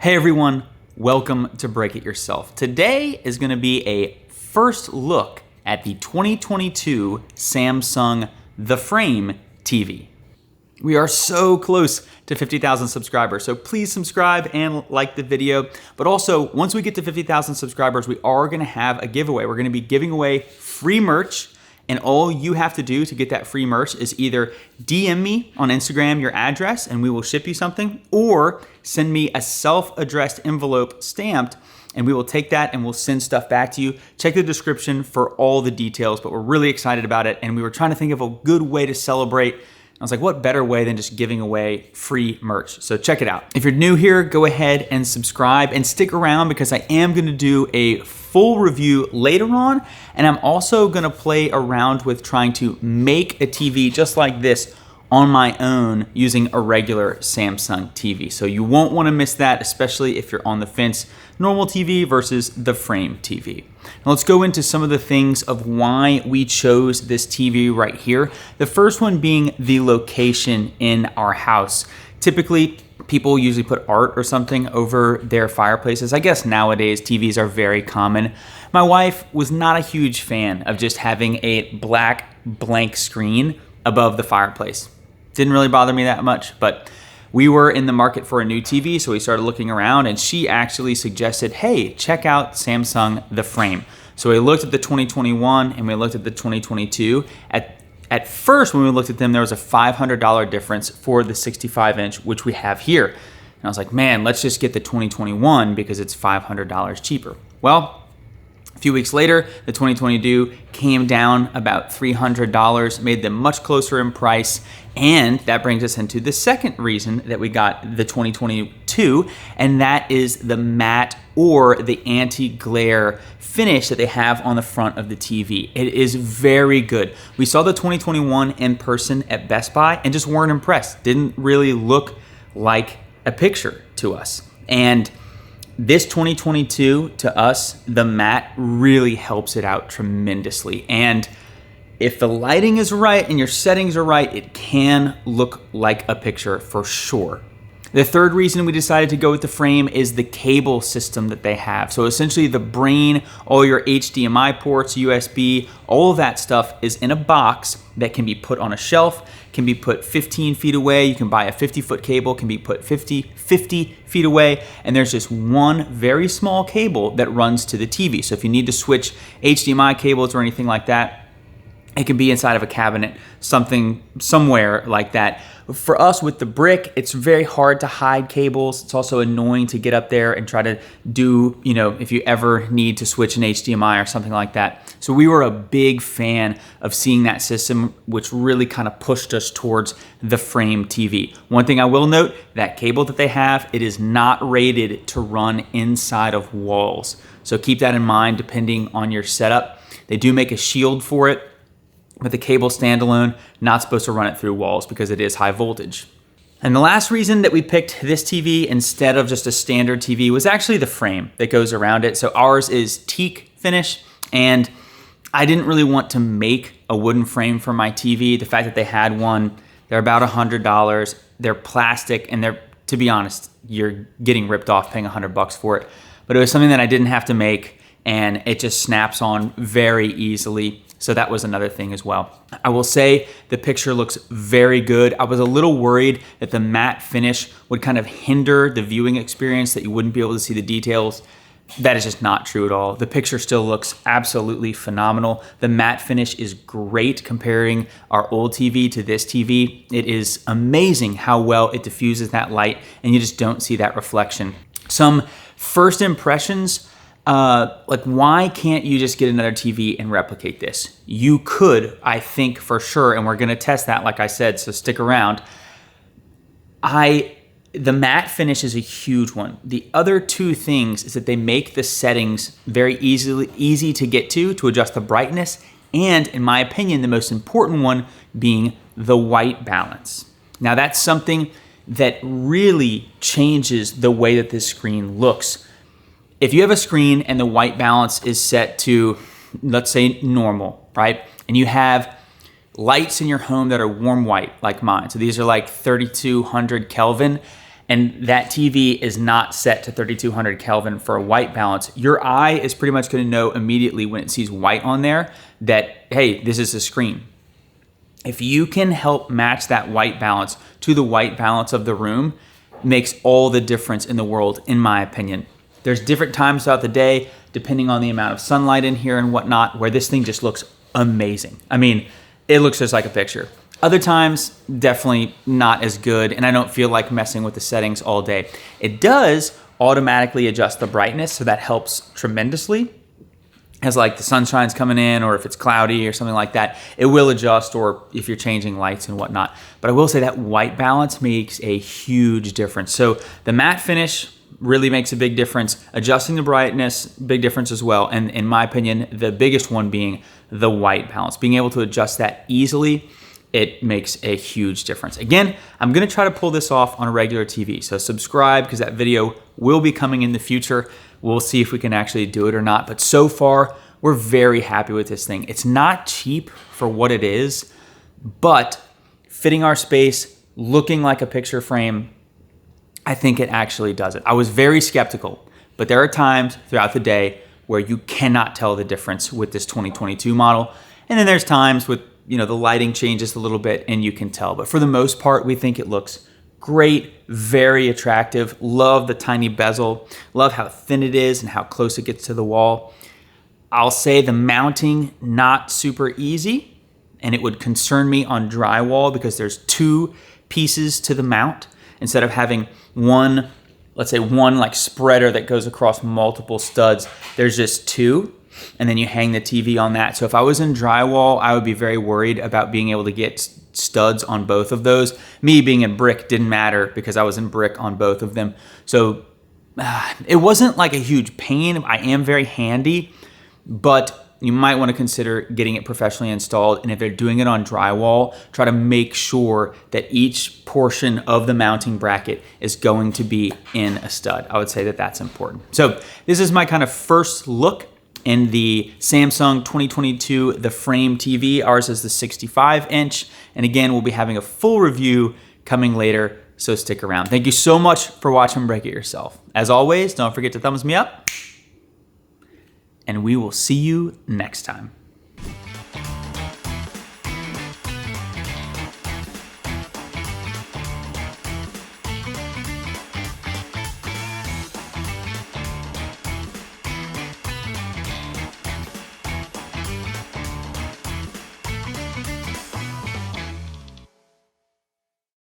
Hey everyone, welcome to Break It Yourself. Today is going to be a first look at the 2022 Samsung The Frame TV. We are so close to 50,000 subscribers, so please subscribe and like the video. But also, once we get to 50,000 subscribers, we are going to have a giveaway. We're going to be giving away free merch. And all you have to do to get that free merch is either DM me on Instagram your address and we will ship you something, or send me a self-addressed envelope stamped and we will take that and we'll send stuff back to you. Check the description for all the details, but we're really excited about it and we were trying to think of a good way to celebrate. I was like, what better way than just giving away free merch? So check it out. If you're new here, go ahead and subscribe and stick around because I am gonna do a full review later on. And I'm also gonna play around with trying to make a TV just like this on my own using a regular Samsung TV. So you won't wanna miss that, especially if you're on the fence, normal TV versus the Frame TV. Now let's go into some of the things of why we chose this TV right here. The first one being the location in our house. Typically, people usually put art or something over their fireplaces. I guess nowadays TVs are very common. My wife was not a huge fan of just having a black blank screen above the fireplace. Didn't really bother me that much, but we were in the market for a new TV, so we started looking around and she actually suggested, hey, check out Samsung The Frame. So we looked at the 2021 and we looked at the 2022. At first, when we looked at them, there was a $500 difference for the 65-inch, which we have here. And I was like, man, let's just get the 2021 because it's $500 cheaper. Well, a few weeks later, the 2022 came down about $300, made them much closer in price. And that brings us into the second reason that we got the 2022, and that is the matte or the anti-glare finish that they have on the front of the TV. It is very good. We saw the 2021 in person at Best Buy and just weren't impressed. Didn't really look like a picture to us. And this 2022, to us, the matte really helps it out tremendously. And if the lighting is right and your settings are right, it can look like a picture for sure. The third reason we decided to go with the Frame is the cable system that they have. So essentially the brain, all your HDMI ports, USB, all of that stuff is in a box that can be put on a shelf, can be put 15 feet away. You can buy a 50-foot cable, can be put 50 feet away. And there's just one very small cable that runs to the TV. So if you need to switch HDMI cables or anything like that, it can be inside of a cabinet, somewhere like that. For us with the brick, it's very hard to hide cables. It's also annoying to get up there and try to do, if you ever need to switch an HDMI or something like that. So we were a big fan of seeing that system, which really kind of pushed us towards the Frame TV. One thing I will note, that cable that they have, it is not rated to run inside of walls. So keep that in mind depending on your setup. They do make a shield for it, but the cable standalone, not supposed to run it through walls because it is high voltage. And the last reason that we picked this TV instead of just a standard TV was actually the frame that goes around it. So ours is teak finish, and I didn't really want to make a wooden frame for my TV. The fact that they had one, they're about $100. They're plastic, and they're, to be honest, you're getting ripped off paying $100 for it. But it was something that I didn't have to make, and it just snaps on very easily. So that was another thing as well. I will say the picture looks very good. I was a little worried that the matte finish would kind of hinder the viewing experience, that you wouldn't be able to see the details. That is just not true at all. The picture still looks absolutely phenomenal. The matte finish is great comparing our old TV to this TV. It is amazing how well it diffuses that light and you just don't see that reflection. Some first impressions, like why can't you just get another TV and replicate this? You could, I think for sure, and we're gonna test that like I said, so stick around. The matte finish is a huge one. The other two things is that they make the settings very easy to get to adjust the brightness, and in my opinion, the most important one being the white balance. Now that's something that really changes the way that this screen looks. If you have a screen and the white balance is set to, let's say, normal, right? And you have lights in your home that are warm white like mine. So these are like 3200 Kelvin. and that TV is not set to 3200 Kelvin for a white balance, your eye is pretty much going to know immediately when it sees white on there that, hey, this is a screen. If you can help match that white balance to the white balance of the room, makes all the difference in the world, in my opinion. There's different times throughout the day, depending on the amount of sunlight in here and whatnot, where this thing just looks amazing. I mean, it looks just like a picture. Other times, definitely not as good, and I don't feel like messing with the settings all day. It does automatically adjust the brightness, so that helps tremendously. As like the sunshine's coming in, or if it's cloudy or something like that, it will adjust, or if you're changing lights and whatnot. But I will say that white balance makes a huge difference. So the matte finish really makes a big difference. Adjusting the brightness, big difference as well. And in my opinion, the biggest one being the white balance. Being able to adjust that easily, it makes a huge difference. Again, I'm gonna try to pull this off on a regular TV. So subscribe, because that video will be coming in the future. We'll see if we can actually do it or not. But so far, we're very happy with this thing. It's not cheap for what it is, but fitting our space, looking like a picture frame, I think it actually does it. I was very skeptical, but there are times throughout the day where you cannot tell the difference with this 2022 model. And then there's times with, the lighting changes a little bit and you can tell. But for the most part, we think it looks great, very attractive. Love the tiny bezel. Love how thin it is and how close it gets to the wall. I'll say the mounting, not super easy, and it would concern me on drywall because there's two pieces to the mount instead of having one, let's say one like spreader that goes across multiple studs. There's just two, and then you hang the TV on that. So if I was in drywall, I would be very worried about being able to get studs on both of those. Me being in brick didn't matter because I was in brick on both of them. So it wasn't like a huge pain. I am very handy, but you might want to consider getting it professionally installed. And if they're doing it on drywall, try to make sure that each portion of the mounting bracket is going to be in a stud. I would say that that's important. So this is my kind of first look in the Samsung 2022, the frame TV. Ours is the 65-inch. And again, we'll be having a full review coming later, so stick around. Thank you so much for watching Break It Yourself. As always, don't forget to thumbs me up, and we will see you next time.